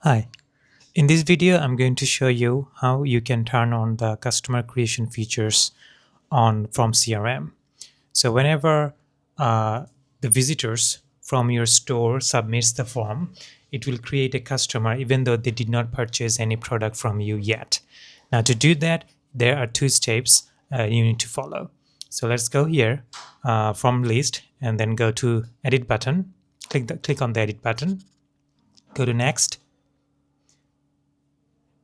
Hi, in this video I'm going to show you how you can turn on the customer creation features on FormCRM. So whenever the visitors from your store submits the form, it will create a customer even though they did not purchase any product from you yet. Now to do that, there are two steps you need to follow. So let's go here from list and then go to edit button. Click on the edit button. Go to next.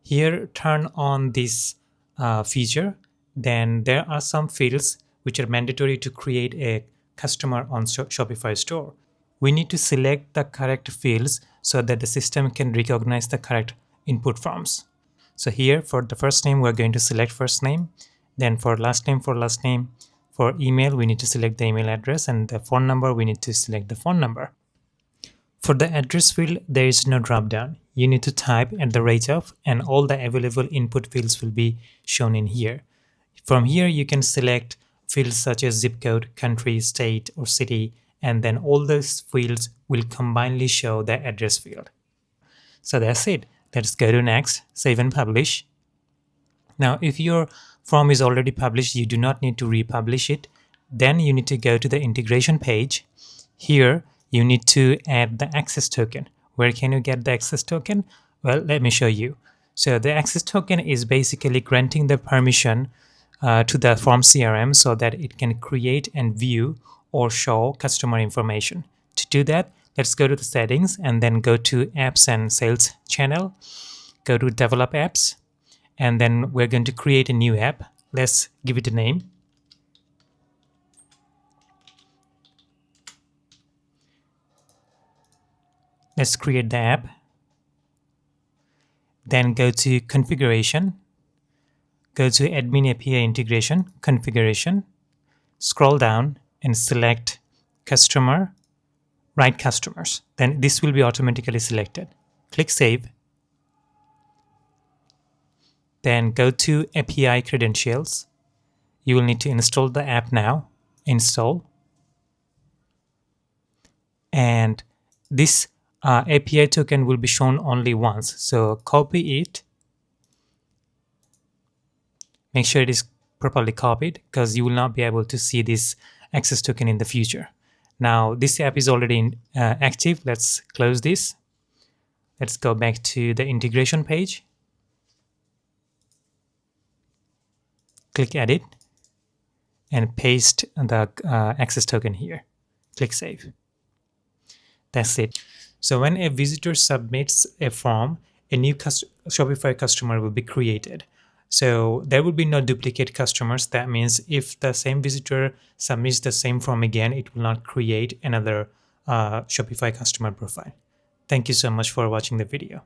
Here turn on this feature. Then there are some fields which are mandatory to create a customer on Shopify store. We need to select the correct fields so that the system can recognize the correct input forms. So here for the first name we're going to select first name, then for last name, for email we need to select the email address, and the phone number we need to select the phone number. For the address field, there is no drop-down. You need to type at the rate of, and all the available input fields will be shown in here. From here, you can select fields such as zip code, country, state, or city, and then all those fields will combinedly show the address field. So that's it. Let's go to next, save and publish. Now, if your form is already published, you do not need to republish it. Then you need to go to the integration page. Here, you need to add the access token. Where can you get the access token? Well, let me show you. So the access token is basically granting the permission to the FormCRM so that it can create and view or show customer information. To do that, let's go to the settings and then go to apps and sales channel. Go to develop apps, and then we're going to create a new app. Let's give it a name. Let's create the app. Then go to configuration. Go to admin API integration, configuration. Scroll down and select customer, write customers. Then this will be automatically selected. Click save. Then go to API credentials. You will need to install the app now. Install. And this API token will be shown only once. So copy it. Make sure it is properly copied because you will not be able to see this access token in the future. Now this app is already active. Let's close this. Let's go back to the integration page. Click edit and paste the access token here. Click save. That's it. So when a visitor submits a form, a new Shopify customer will be created. So there will be no duplicate customers. That means if the same visitor submits the same form again, it will not create another Shopify customer profile. Thank you so much for watching the video.